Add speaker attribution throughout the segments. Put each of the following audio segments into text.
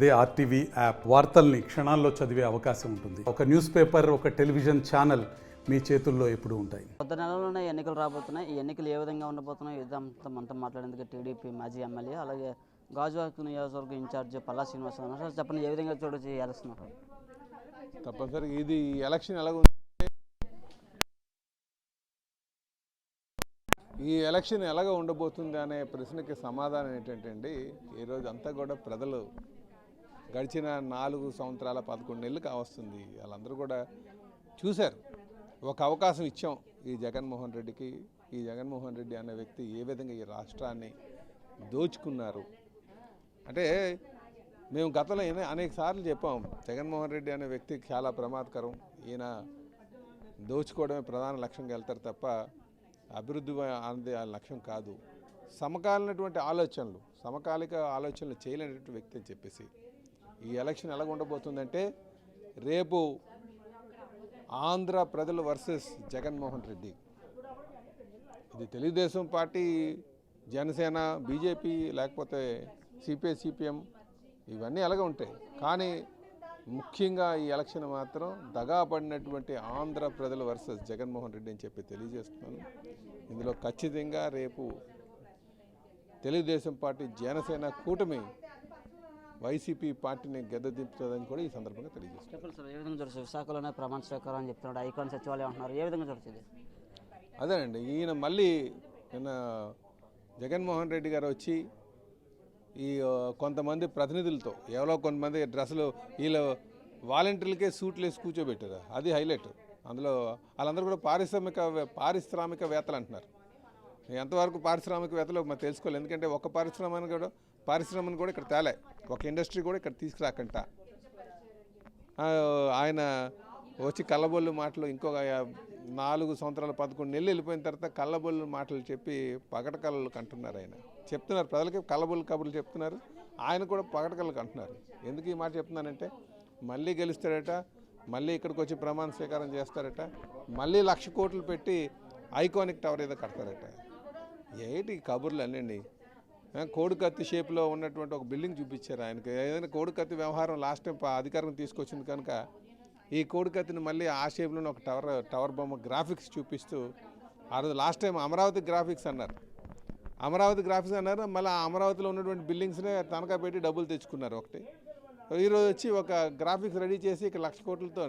Speaker 1: అదే RTV app వార్తల్ని క్షణాల్లో చదివే అవకాశం ఉంటుంది. ఒక న్యూస్ పేపర్, ఒక టెలివిజన్ ఛానల్ మీ చేతుల్లో ఎప్పుడూ ఉంటాయి.
Speaker 2: కొత్త నెలలోనే ఎన్నికలు రాబోతున్నాయి. ఈ ఎన్నికలు ఏ విధంగా ఉండబోతున్నాయి ఇదంతా మనతో మాట్లాడేందుకు టీడీపీ మాజీ ఎమ్మెల్యే అలాగే గాజువాక నియోజకవర్గం ఇన్ఛార్జ్ పల్లా శ్రీనివాసరావు ఉన్నారు. చెప్పండి, ఏ విధంగా చూడొచ్చు ఎలక్షన్?
Speaker 3: తప్పనిసరిగా ఇది ఎలక్షన్ ఈ ఎలక్షన్ ఎలాగ ఉండబోతుంది అనే ప్రశ్నకి సమాధానం ఏంటంటే అండి, ఈరోజు అంతా కూడా ప్రజలు గడిచిన 4 సంవత్సరాల 11 నెలలు కావస్తుంది. వాళ్ళందరూ కూడా చూశారు. ఒక అవకాశం ఇచ్చాం ఈ జగన్మోహన్ రెడ్డికి. ఈ జగన్మోహన్ రెడ్డి అనే వ్యక్తి ఏ విధంగా ఈ రాష్ట్రాన్ని దోచుకున్నారు అంటే, మేము గతంలో అనేక సార్లు చెప్పాం, జగన్మోహన్ రెడ్డి అనే వ్యక్తికి చాలా ప్రమాదకరం. ఈయన దోచుకోవడమే ప్రధాన లక్ష్యంగా వెళ్తారు తప్ప అభివృద్ధి అనేది ఆ లక్ష్యం కాదు. సమకాలిక ఆలోచనలు చేయలేనటువంటి వ్యక్తి అని చెప్పేసి ఈ ఎలక్షన్ ఎలాగ ఉండబోతుందంటే, రేపు ఆంధ్ర ప్రజలు వర్సెస్ జగన్మోహన్ రెడ్డి. ఇది తెలుగుదేశం పార్టీ, జనసేన, బీజేపీ, లేకపోతే సిపిఐ, సిపిఎం ఇవన్నీ అలాగే ఉంటాయి. కానీ ముఖ్యంగా ఈ ఎలక్షన్ మాత్రం దగాపడినటువంటి ఆంధ్ర ప్రజలు వర్సెస్ జగన్మోహన్ రెడ్డి అని చెప్పి తెలియజేస్తున్నాను. ఇందులో ఖచ్చితంగా రేపు తెలుగుదేశం పార్టీ, జనసేన కూటమి వైసీపీ పార్టీని గెద్దదింపుతుందని కూడా ఈ సందర్భంగా తెలియజేస్తున్నాను.
Speaker 2: చెప్పండి సార్, ఏ విధంగా చూడొచ్చు? విశాఖలోనే ప్రమాణ స్వీకారం అని చెప్తున్నాడు, ఐకాన్ సచివాలయం అంటున్నారు, ఏ విధంగా చూడొచ్చు?
Speaker 3: అదేనండి, ఈయన మళ్ళీ నిన్న జగన్మోహన్ రెడ్డి గారు వచ్చి ఈ కొంతమంది ప్రతినిధులతో ఎవరో కొంతమంది డ్రెస్సులు వీళ్ళు వాలంటీర్లకే సూట్లు వేసి కూర్చోబెట్టారు. అది హైలైట్. అందులో వాళ్ళందరూ కూడా పారిశ్రామికవేత్తలు అంటున్నారు. ఎంతవరకు పారిశ్రామికవేత్తలు మనం తెలుసుకోవాలి. ఎందుకంటే ఒక పారిశ్రమను కూడా ఇక్కడ తేలే, ఒక ఇండస్ట్రీ కూడా ఇక్కడ తీసుకురాకంట. ఆయన వచ్చి కళ్ళబొల్లు మాటలు ఇంకొక 4 సంవత్సరాలు 11 నెలలు వెళ్ళిపోయిన తర్వాత కళ్ళబొల్లు మాటలు చెప్పి పగట కళ్ళకు అంటున్నారు. ఆయన చెప్తున్నారు, ప్రజలకి కళ్ళబొల్లు కబుర్లు చెప్తున్నారు, ఆయన కూడా పగట కళ్ళకు అంటున్నారు. ఎందుకు ఈ మాట చెప్తున్నానంటే, మళ్ళీ గెలుస్తాడట, మళ్ళీ ఇక్కడికి వచ్చి ప్రమాణ స్వీకారం చేస్తారట, మళ్ళీ 1,00,000 కోట్లు పెట్టి ఐకానిక్ టవర్ ఏదో కడతారట. ఏంటి కబుర్లు అన్నీ? కోడికత్తి షేప్లో ఉన్నటువంటి ఒక బిల్డింగ్ చూపించారు ఆయనకి. ఏదైనా కోడికత్తి వ్యవహారం లాస్ట్ టైం అధికారం తీసుకొచ్చింది కనుక ఈ కోడికత్తిని మళ్ళీ ఆ షేప్లోనే ఒక టవర్ బొమ్మ గ్రాఫిక్స్ చూపిస్తూ, ఆ రోజు లాస్ట్ టైం అమరావతి గ్రాఫిక్స్ అన్నారు, మళ్ళీ ఆ అమరావతిలో ఉన్నటువంటి బిల్డింగ్స్నే తనఖా పెట్టి డబ్బులు తెచ్చుకున్నారు ఒకటి. ఈరోజు వచ్చి ఒక గ్రాఫిక్స్ రెడీ చేసి ఇక 1,00,000 కోట్లతో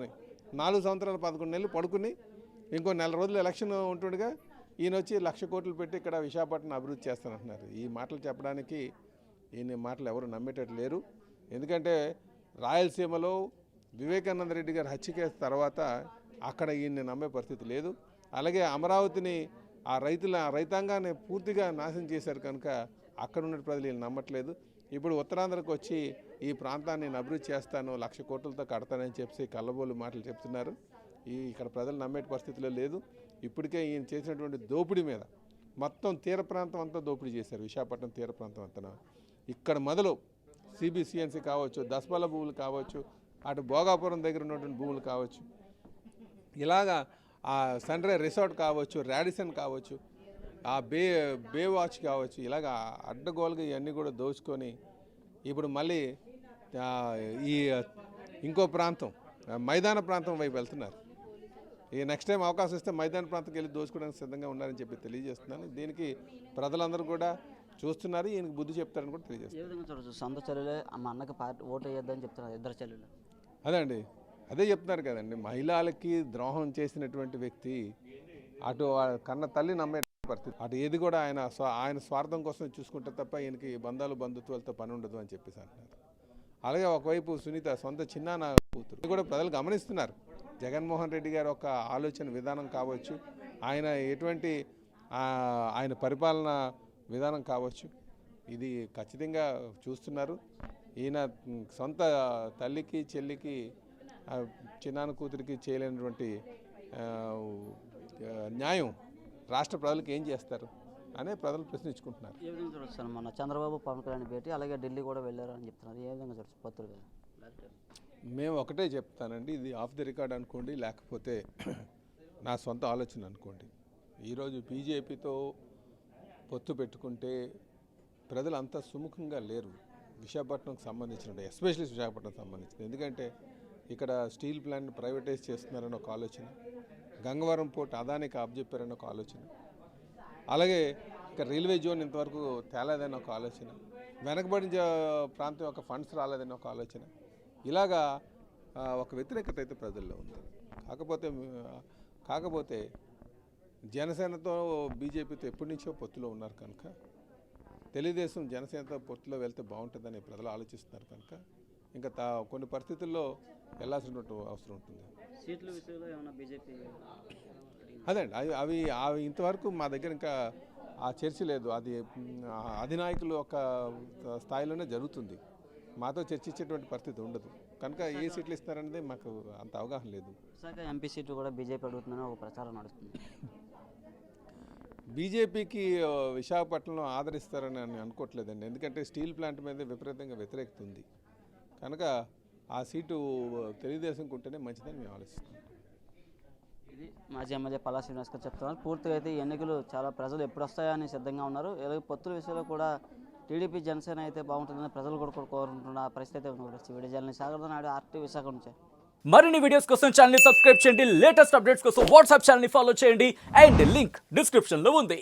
Speaker 3: 4 సంవత్సరాలు 11 నెలలు పడుకుని ఇంకో 4 రోజులు ఎలక్షన్ ఉంటుండగా ఈయన వచ్చి 1,00,000 కోట్లు పెట్టి ఇక్కడ విశాఖపట్నం అభివృద్ధి చేస్తానంటున్నారు. ఈ మాటలు చెప్పడానికి ఈయన మాటలు ఎవరు నమ్మేటట్టు లేరు. ఎందుకంటే రాయలసీమలో వివేకానంద రెడ్డి గారి హత్య కేసు తర్వాత అక్కడ ఈయన్ని నమ్మే పరిస్థితి లేదు. అలాగే అమరావతిని ఆ రైతాంగాన్ని పూర్తిగా నాశనం చేశారు కనుక అక్కడ ఉన్న ప్రజలు ఈయన నమ్మట్లేదు. ఇప్పుడు ఉత్తరాంధ్రకు వచ్చి ఈ ప్రాంతాన్ని నేను అభివృద్ధి చేస్తాను, 1,00,000 కోట్లతో కడతానని చెప్పి కళ్ళబోలు మాటలు చెప్తున్నారు. ఇక్కడ ప్రజలు నమ్మే పరిస్థితిలో లేదు. ఇప్పటికే ఈయన చేసినటువంటి దోపిడీ మీద మొత్తం తీర ప్రాంతం అంతా దోపిడీ చేశారు. విశాఖపట్నం తీర ప్రాంతం అంతా ఇక్కడ మొదలు సిబిసిఎన్సి కావచ్చు, దసపల్ల భూములు కావచ్చు, అటు భోగాపురం దగ్గర ఉన్నటువంటి భూములు కావచ్చు, ఇలాగా ఆ సన్రైజ్ రిసార్ట్ కావచ్చు, రాడిసన్ కావచ్చు, ఆ బే వాచ్ కావచ్చు, ఇలాగ అడ్డగోలుగా ఇవన్నీ కూడా దోచుకొని ఇప్పుడు మళ్ళీ ఈ ఇంకో ప్రాంతం మైదాన ప్రాంతం వైపు వెళ్తున్నారు. ఈ నెక్స్ట్ టైం అవకాశం ఇస్తే మైదాన ప్రాంతంకి వెళ్ళి దోచుకోవడానికి సిద్ధంగా ఉన్నారని చెప్పి తెలియజేస్తున్నాను. దీనికి ప్రజలందరూ కూడా చూస్తున్నారు, ఈయనకి బుద్ధి చెప్తారని కూడా తెలియజేస్తున్నారు.
Speaker 2: సొంత చెల్లెలే మా అన్నకి ఓటు వేయొద్దని చెప్తున్నారు ఇద్దరు చెల్లెలు.
Speaker 3: అదే చెప్తున్నారు కదండి, మహిళలకి ద్రోహం చేసినటువంటి వ్యక్తి అటు కన్న తల్లి నమ్మే పరిస్థితి, అటు ఏది కూడా ఆయన స్వార్థం కోసం చూసుకుంటే తప్ప ఈయనకి బంధుత్వాలతో పని ఉండదు అని చెప్పేసి అంటున్నారు. అలాగే ఒకవైపు సునీత సొంత చిన్నాన్న కూతురు కూడా ప్రజలు గమనిస్తున్నారు. జగన్మోహన్ రెడ్డి గారి ఒక ఆలోచన విధానం కావచ్చు, ఆయన పరిపాలన విధానం కావచ్చు, ఇది ఖచ్చితంగా చూస్తున్నారు. ఈయన సొంత తల్లికి, చెల్లికి, చిన్నాన్న కూతురికి చేయలేనటువంటి న్యాయం రాష్ట్ర ప్రజలకు ఏం చేస్తారు అనే ప్రజలు ప్రశ్నించుకుంటున్నారు.
Speaker 2: ఏ విధంగా చూడొచ్చు? మన చంద్రబాబు, పవన్ కళ్యాణ్ భేటీ, అలాగే ఢిల్లీ కూడా వెళ్ళారు అని చెప్తున్నారు. ఏ విధంగా చూడొచ్చు పత్రిక?
Speaker 3: మేము ఒకటే చెప్తానండి, ఇది ఆఫ్ ది రికార్డ్ అనుకోండి, లేకపోతే నా సొంత ఆలోచన అనుకోండి. ఈరోజు బీజేపీతో పొత్తు పెట్టుకుంటే ప్రజలు అంత సుముఖంగా లేరు. విశాఖపట్నంకి సంబంధించిన ఎస్పెషల్లీ విశాఖపట్నం సంబంధించింది. ఎందుకంటే ఇక్కడ స్టీల్ ప్లాంట్ ప్రైవేటైజ్ చేస్తున్నారని ఒక ఆలోచన, గంగవరం పోర్ట్ అదానికి అప్పచెప్పారని ఒక ఆలోచన, అలాగే ఇక్కడ రైల్వే జోన్ ఇంతవరకు తేలేదని ఒక ఆలోచన, వెనకబడిన ప్రాంతం యొక్క ఫండ్స్ రాలేదని ఒక ఆలోచన, ఇలాగా ఒక వ్యతిరేకత అయితే ప్రజల్లో ఉంది. కాకపోతే జనసేనతో బీజేపీతో ఎప్పటి నుంచో పొత్తులో ఉన్నారు కనుక, తెలుగుదేశం జనసేనతో పొత్తులో వెళ్తే బాగుంటుందని ప్రజలు ఆలోచిస్తున్నారు కనుక ఇంకా కొన్ని పరిస్థితుల్లో వెళ్ళాల్సినటువంటి అవసరం ఉంటుంది.
Speaker 2: సీట్ల విషయంలో ఏమైనా బీజేపీ
Speaker 3: అదండి, అవి ఇంతవరకు మా దగ్గర ఇంకా ఆ చర్చ లేదు. అది అధినాయకులు ఒక స్థాయిలోనే జరుగుతుంది. మాతో చర్చించేటువంటి పరిస్థితి ఉండదు కనుక ఏ సీట్లు ఇస్తారనేది మాకు అంత అవగాహన లేదు.
Speaker 2: విశాఖ ఎంపీ సీటు కూడా బీజేపీ అడుగుతుందని ఒక ప్రచారం నడుస్తుంది.
Speaker 3: బీజేపీకి విశాఖపట్నంలో ఆదరిస్తారని నేను అనుకోవట్లేదండి. ఎందుకంటే స్టీల్ ప్లాంట్ మీద విపరీతంగా వ్యతిరేకత ఉంది కనుక ఆ సీటు తెలుగుదేశంకి ఉంటేనే మంచిదని మేము ఆలోచిస్తున్నాం.
Speaker 2: ఇది మాజీ ఎమ్మెల్యే పల్లా శ్రీనివాస్ గారు చెప్తున్నారు. పూర్తిగా అయితే ఈ ఎన్నికలు చాలా ప్రజలు ఎప్పుడు వస్తాయా అని సిద్ధంగా ఉన్నారు. అలాగే పొత్తుల విషయంలో కూడా టీడీపీ జనసేన అయితే బాగుంటుందని ప్రజలు కూడా కోరుకుంటున్న పరిస్థితి అయితే ఉంది. Video journalist Sagar Naidu, RTV Visakha నుంచి.
Speaker 4: మరిన్ని వీడియోస్ కోసం ఛానల్ ని సబ్స్క్రైబ్ చేయండి. లేటెస్ట్ అప్డేట్స్ కోసం వాట్సాప్ ఛానల్ ని ఫాలో చేయండి. అండ్ లింక్ డిస్క్రిప్షన్ లో ఉంది.